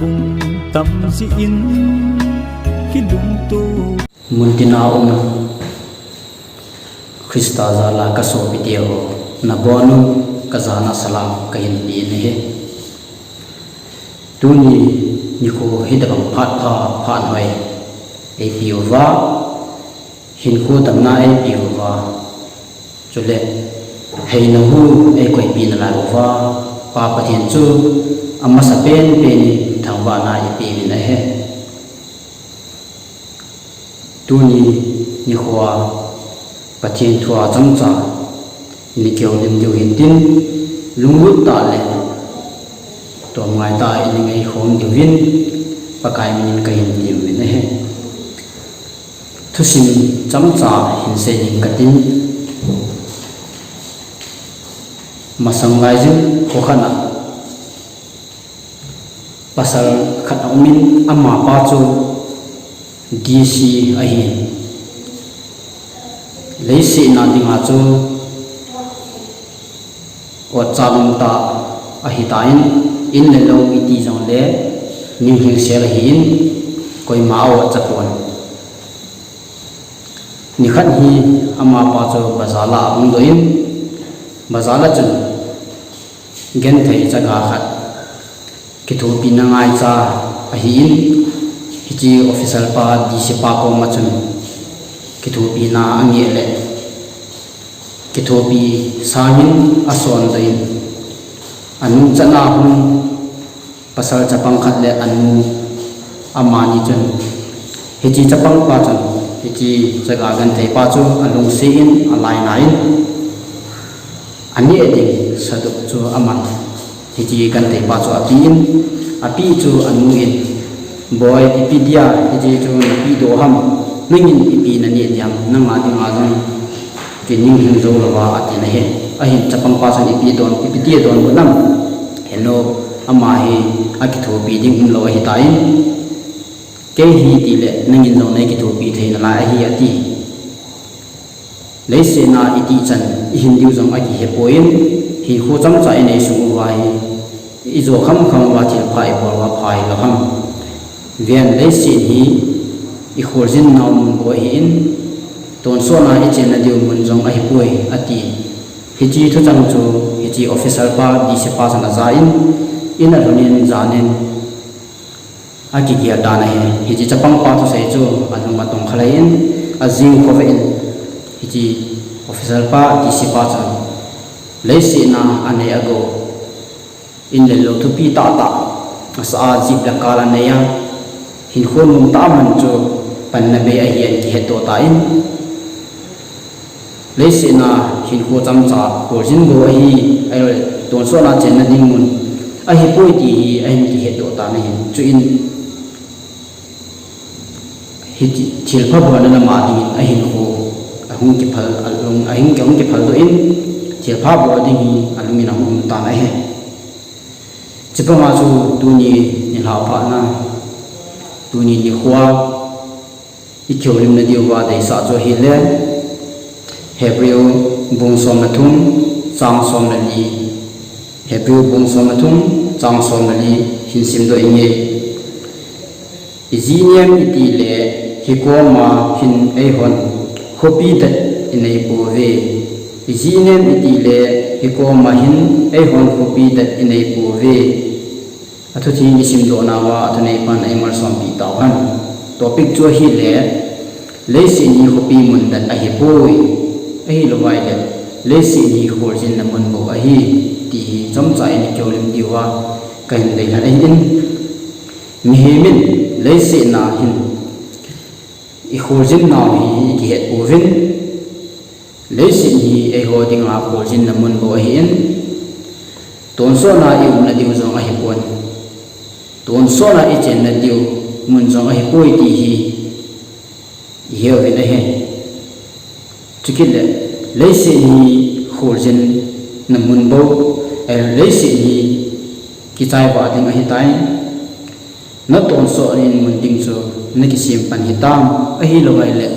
bung tâm di in khi đúng tu muntina Krista zala kaso video na bonu kazana salam kahin bi ne he tuni niko hidabang phat hoi e piwa hin ko tamna e piwa chule hei na hu e koi pi na la wa pa pathian chu amma sa pen ni thangwa na e pi na he tuni nikwa pathian thua changcha ni kyo lim du hin tin lungut ta le to ngai ta ni ngai khom du win pakai min kai hin lim ne he thusim changcha hin se ning katin masangai jin ko khana pasal khat min amma pa chu DC ahin leisi na dinga chu wa chalung ta ahitain in le lo iti jong le ning hing sel hin koi mao chapon ni khat hi ama pa chu bazala ong doin bazala chu gen thei chaga khat ki thu pinangai cha ahin hichi official pa DC pa ko machun kithupi na angele kithupi samin ason dain anu chana hum pasal chapang khatle anu amani chun hichi chapang pa chun hichi jaga gan thei pa chu alung sein alai nain ani eding sadu chu aman hichi gan thei pa chu api chu anu in boy ipidia hichi chu napi do ham ningin ipi na ni diam nang ma ding azon ke ning hin zo lawa ati na he ahin chapang pa san ipi ti don bunam hello ama hi akitho pi ding hum lo hi tai ke hi ti le ningin lo nei ki tho pi thein la hi ati leise na iti chan hin diu jong aki he poin hi kho cham cha nei su wa hi i zo kham wa thil phai por wa phai la ham vian leise hi i khorjin naum bo hi in ton so na i chen na diu mun jong ai pui ati hi chi thu chang chu hi chi officer pa di se pa sana za in a ronin janen aki kia da na he hi chi chapang pa thu sei chu anu ma tong khalai in a jing ko ve in hi chi officer pa di se pa chan leisi na ane ago in le lo thu pi ta asa jip la kala ne ya hin khon mum ta man chu pan na be a hian ki heto ta in leisi na hin kho cham cha ko jin go hi ai ton so na chen na ding mun a hi poi ti hi a hin ki heto ta na hin chu in hi thil pha bwa na ma ding a hin kho a hung ki phal alung a hin kyong ki phal do in thil pha bwa ding hi alung in hung ta na he chipa ma chu tu ni la pha na tu ni khwa ikyolim na diwa dai sa cho hi le Hebrew bung som na thum chang som na li Hebrew bung som na thum chang som na li hin sim do inge iziniam iti le hikoma hin ei hon hopi dat inei po ve iziniam iti le hikoma hin ei hon hopi dat inei po ve athu chi ni sim do na wa athu nei pan ai mar som pi taw han topic cho hi le leisi ni hopi mun dan a hi poi a hi lo vai le leisi ni khorjin na mun bo a hi ti chom chai ni kyolim diwa kain dei la in mi he min leisi na hin i khorjin na hi ki het po vin leisi ni e ho ding a khorjin na mun bo a hi in ton so na i um na diu zong a hi pon ton so na i chen na diu mun jong ai poi ti hi hiao ve na he chikil leise ni khorjin na mun bo leise ni ki chai ba ding ai tai na ton so ni mun ding cho na ki sim pan hi tam a hi lo ngai le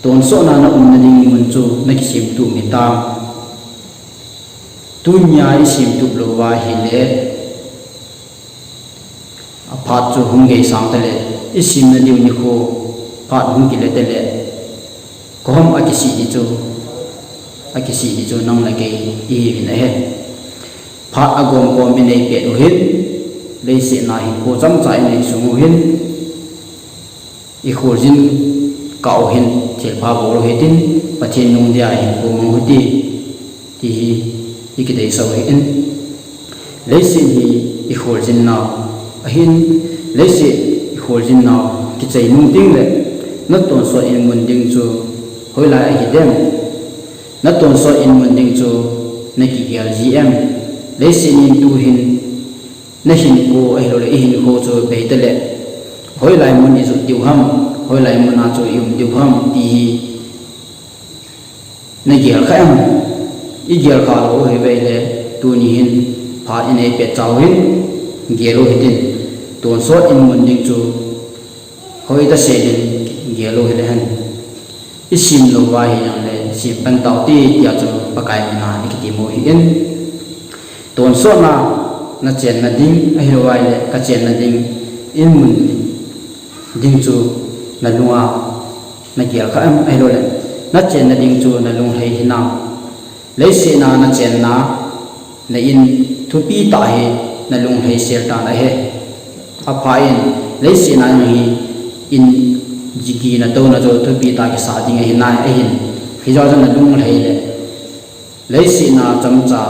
ton so na na ding mun cho na ki sim tu mi tam tu nya i sim tu lo wa hi le phát chu hung gay sang tale isim na diu ni ko phát hung ki le tale ko hom akisi di chu nang la ke I na he phát agom ko mi nei pe hin le se na hi ko jam chai nei sungu hin I khur jin kau hin thil pha bo he tin pathin nung dia hi ko mu huti ti hi ki dei so hin le se hi I khur jin na ahin le se I khur jin na ki chei nung ding le na ton so in mun ding chu hoi lai hi dem na ton so in mun ding chu na ki gel gm le se ni tu hin na hin ko ai lo le hin ko chu be te le hoi lai mun I chu tiu ham hoi lai mun na chu yum tiu ham ti hi na gel kha am I gel kha lo he be le tu ni hin pha in ai pe chau hin gelo hitin ton so in mun ding chu hoi ta se din gelo he le han isim lo wa hi yang le sim pan tau ti ya chu pakai na ni ki mo hi in ton so na chen na ding ai lo wa le ka chen na ding in mun ding chu na lunga na gel kha am ai lo le na chen na ding chu na lung thei hi na le se na chen na in thu pi ta he na lung thei sel ta na he a pha in le se na hi in jigi na to na jo thu pi ta ke sa ding hi na ai hin hi jo na lung thei le se na cham cha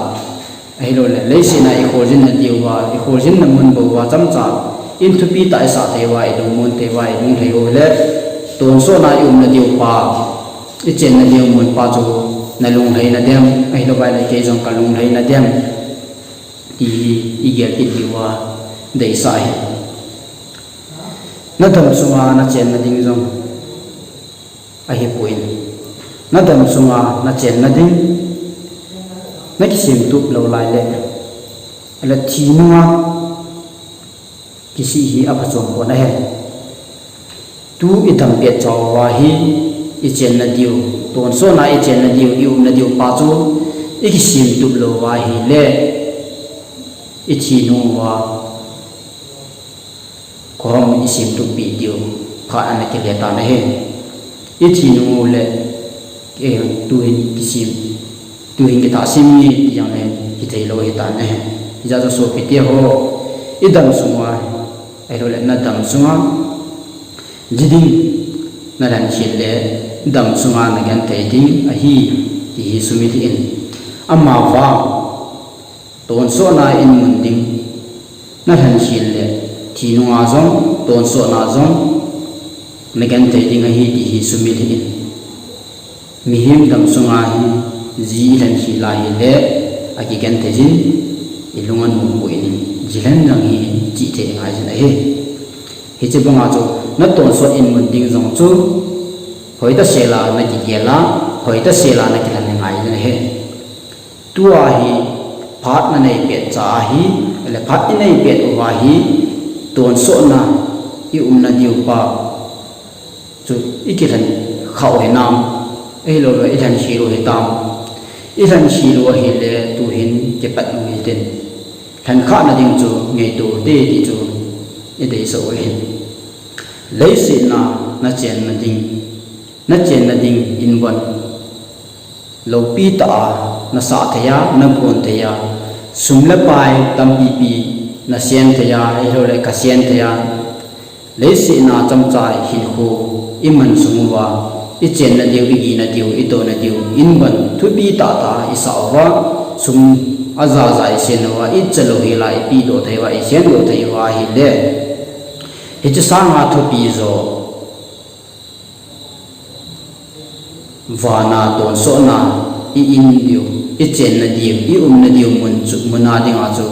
ai lo le se na I khor jin na tiu wa I khor jin na mun bo wa cham cha in thu pi ta sa te wa I lung mun te wa I lung thei o le ton so na yum na tiu pa I chen na tiu mun pa chu na lung thei na dem ai lo bai le ke jong ka lung thei na dem ti I gel ti wa dei sa hi na dam sunga na chen na ding jong a hi puin na dam sunga na chen na ding na ki sim tup lo lai le ala thi nuwa ki si hi apa chom ko na he tu I dam pe chaw wa hi I chen na diu ton so na I chen na diu I na diu pa chu I ki sim tup lo wa hi le I thi nuwa ko hom I sim tup pi diu pha an ke le ta na he I thi nu le ke tu hin ki sim tu hin ki ta sim ni yang le ki thei lo hi ta na he ja so so pi te ho I dam sunga ai lo le na dam sunga jiding na ran chil le dam sunga na gan thei ding a hi ti hi sumi ti in amma wa ton so na in mun ding na ran chil le thi nu a zong ton so na zong na gan thei ding a hi ti hi sumi ti in mi him dam sunga hi ji ran chi la hi le a ki gan thei jin I lungan mu bu in jilan dang hi chi te ngai jin a he hi che banga chu na ton so in mun ding zong chu hoi ta se la na ki gela hoi ta se la na ki lan ngai jin he tua hi phat na nei pe cha hi le phat I nei pe wa hi ton so na I na diu pa chu I ki ran khau he nam ai lo lo I ran chi ro he tam I ran chi ro he le tu hin ke pat nu hi ten than kha na ding chu ngai tu te ti chu I dei so he le se na chen na ding in bon lo pi ta na sa thaya na pon thaya sum la pai tam pi na sen thaya ai lo le ka sen thaya le se na cham chai hin ho I man sum wa I chen na diu I gi na diu I to na diu in bon thu pi ta I sa wa sum aza za I sen wa I chalo hi lai pi do thai wa I sen do thai wa hi le hi cha sa nga thu pi zo vana ton so na I in diu I chen na diu I na diu mun na ding a chu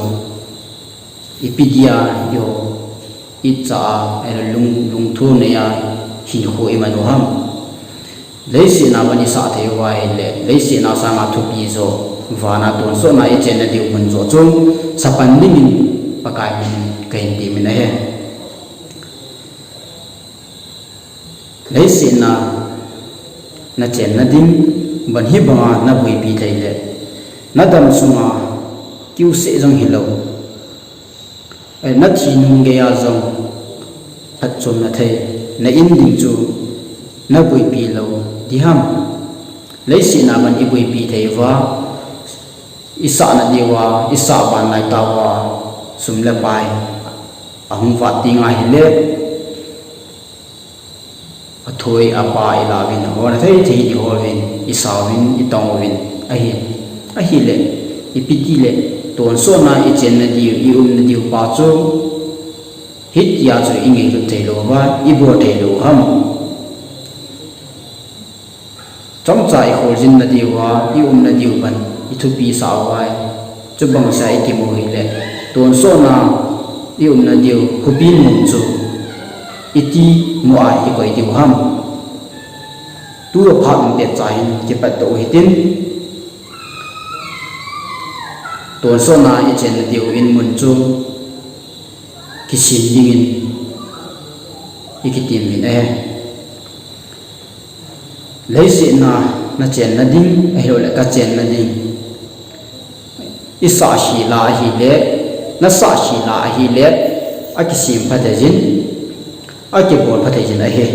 I pi dia yo I cha ai lung thu ne ya hin ho I man ham le se na bani sa the wa le le se na sa nga thu pi zo vana ton so na I chen na diu mun zo chung sapan ding in pakai min kain ti min he le se na chen na ding ban hi banga na bui pi thai le na dam sunga kiu se jong hi lo na thi nung ge ya zong at chom na thei na in ding chu na bui pi lo di ham lấy si na ban i bui pi thei wa isa na diwa isa ban lai ta wa sum le pai ahung va ti nga hi le athoi apa ila win ho na thei thei di ho win isa win i tong win a hi le i piti le ton so na i chen na di i na di pa chu hit ya chu i nge lu thei lo wa i bo thei lo ham trong trái khổ jin na diwa i na diu ban i thu pi sa wai chu bang sa i ki mo hi le ton so na i na diu khu pin mum chu iti mo ai i koi diu ham tu pha ng te chai ki pat to hi tin ton so na i chen na diu in mun chu ki sin ding in i ki tim min lấy sự na chen na ding ai rồi ka chen na ding isa shi la hi le na sa shi la hi le a ki sim pha de jin a ki bol pha de jin a he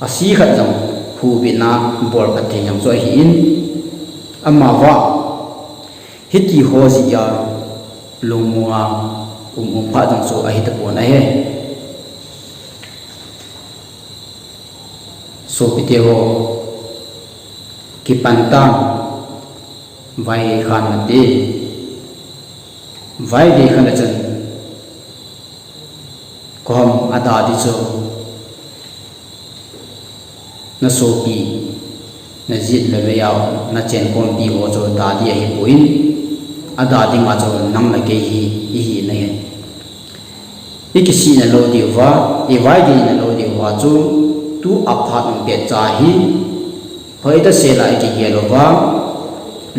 a si khat jong hu bi na bol pha de jong so hi in amma wa hiti ho ji ya lungwa pha jong so a hi ta bon a he so piteo ki pantang vai khan te vai ge khan chan kom ada di cho na so pi na zit le ve yaw na chen kom pi ho cho da di hi puin ada di ma cho nam la ge hi na he ikisi na lo di wa e vai ge na lo di wa chu tu aphat ng te chahi hoi ta se lai ki helo wa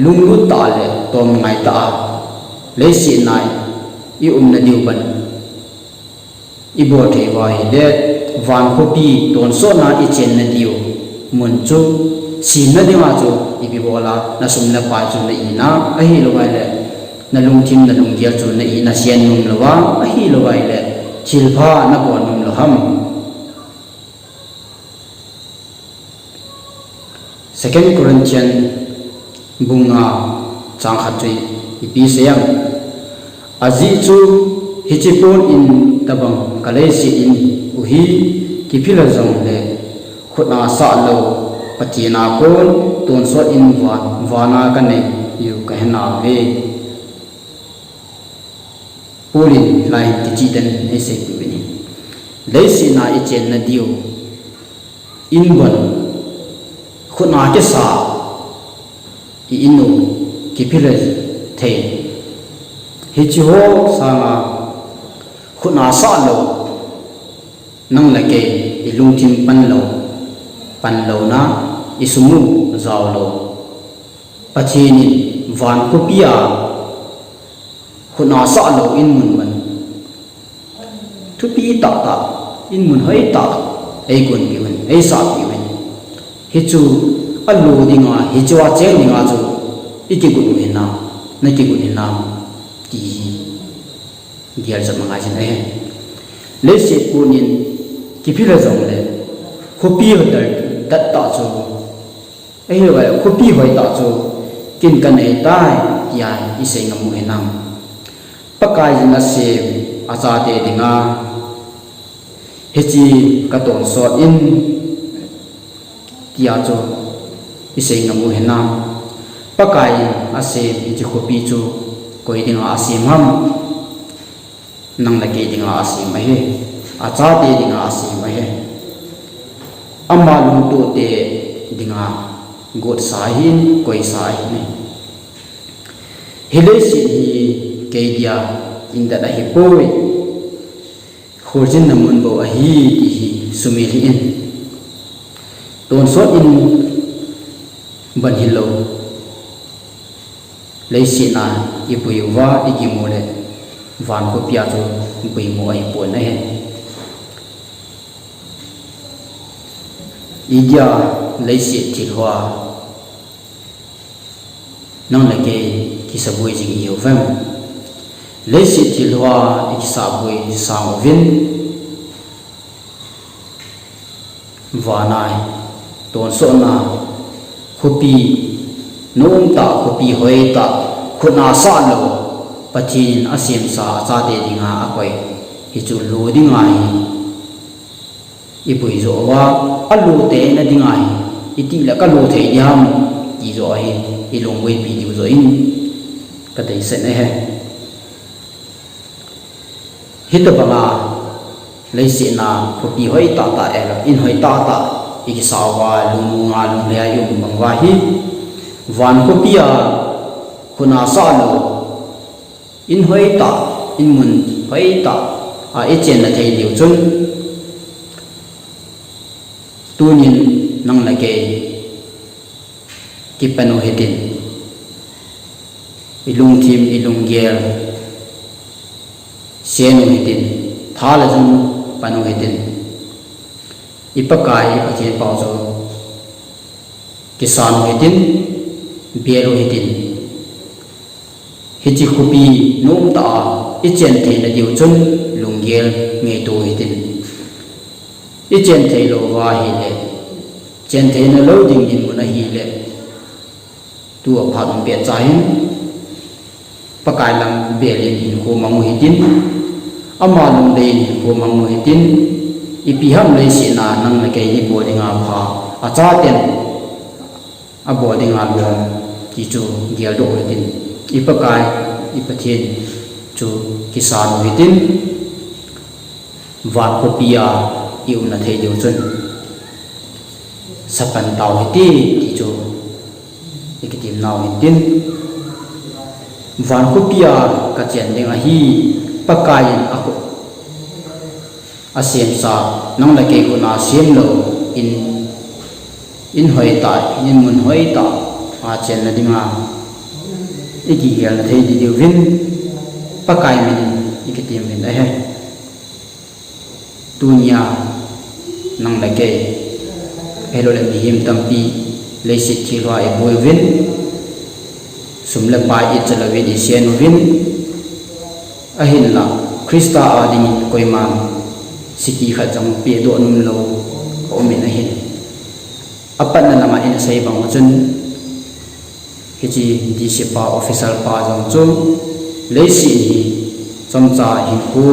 lung lu ta le tom ngai ta le si nai i na diu ban i bo the wa hi le van ko pi ton so na i chen na diu mun chu si na de ma chu i bi bola na sum na pa chu na i na a hi lo le na lung thim na lung gel chu na i na sian num lo wa a hi lo le chil pha na bo num lo ham Second Corinthians bunga chang khatui ipi seyang aji chu hichipon in tabang kalesi in uhi kipila jong le khutna sa lo patina kon ton so in wana kane yu kahna ve pulin lai kichiten ese kubini leisi na ichen na dio in ban khuna ke sa i inu ki phile the hi chi ho sa ma khuna sa lo nang la ke i lung thim pan lo na i sumu zaw lo pachini van ko pia khuna sa lo in mun man thu pi ta in mun hoi ta ei kun bi wen ei sa bi wen hichu alu dinga hichwa cheng dinga chu ikigun hina nakigun hina ti gial jam nga jin le se kunin kipila jong le khopi hodar dat ta chu ai wa khopi hoi ta chu kin kan ei tai ya ise ngamu hina pakai jina se acha te dinga hechi katon so in tia cho isei ngamu hena pakai ase ji khopi chu koi dinga asim ham nang la ke dinga asim ma he acha te dinga asim ma he amma lung to te dinga god sahin koi sahin hele si ke dia inda da hi poi khorjin namun bo a hi sumili in ton so in ban hilo leisi na ipuiwa ikimole van ko pia chu pui mo ai pon na he idia leisi thilwa nang la ke ki sabui jing yo vem lấy sĩ thì loa ít sa bùi sang vin và này tôn số na khopi nôm ta khopi hoi ta khuna sa lo pathin asim sa cha de dinga akoi hi chu lo dingai ipui zo wa alu te na dingai iti la ka lo thei yam ti zo hi ilong wei pi di zo in ka dei se ne he hit banga lấy sĩ na khopi hoi ta ta era in hoi ta ta iki sawa lung nga lung le ayum mangwa hi van kopia khuna sa lo in hoi ta in mun hoi ta a echen na thei liu chun tunin nang la ke kipano hedin ilung thim ilung gel senu hedin thala jun panu hedin ipakai ipathin pauzo kisan hedin bielo hedin hichi khupi nom ta ichen the na diu chun lunggel nge to hedin ichen the lo wa hi le chen the na lo ding din mun hi le tu a phan be cha hin pakai lang belin hin ko mangu hedin ama lung de ko mangu hedin ipiham le sina nang na ke hi boarding a pha a cha ten a boarding a lo ti chu gel do hedin ipakai ipathin chu kisan hedin va kopia iu na thei deu chun sapan tau heti ti chu ikitim naw hedin van kopia ka chen ding a hi pakai a ko asem sa nang la ke ko na sem lo in hoi ta in mun hoi ta a chen na dinga iki hel na thei di deu vin pakai min ikitim min a he dunia nang la ke elo le him tampi le sit thi lwa e boy vin sum le pa i chala ve di sen vin a hin la krista ading koima siki kha jang pe do num lo o min a hin apan na lama in sai bang chun hichi di sipa official pa jang chu le si ni chamcha hin ku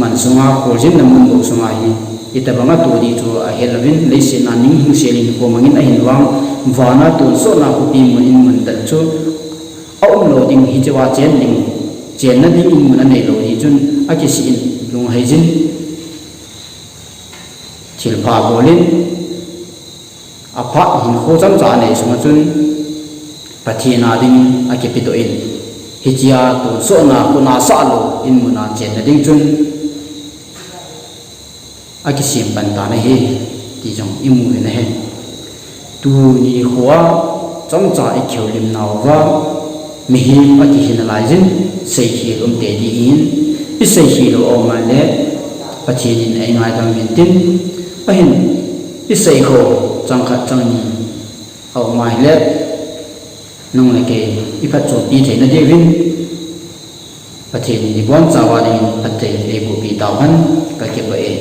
man sunga ko jin na mun bo sunga hi ita banga to di chu a helvin le si na ning hing selin ko mangin a hin wang wana to so na ku pi mun in mun dal chu a lo ding hi chawa chen ding chen na ding in mun a nei lo di chun a ki si in lung hai jin thil pha bolin a pha hin kho cham cha nei sunga chun pathina ding a ki pito in hichia to so na ku na sa lo in mun a chen na ding chun a ki sim ban ta na he ti jong imu na he tu ni khwa cham cha I kheu lim naw wa mi hi a ki hin lai jin sei hi te di in I sei hi lo o ma le pachi din ai ngai dam min tin a hin I sei kho chang khat chang ni au mai le nong le ke I phat chu pi the na de win pachi ni bon cha wa ni patte e ko pi ta ban ka ke ba e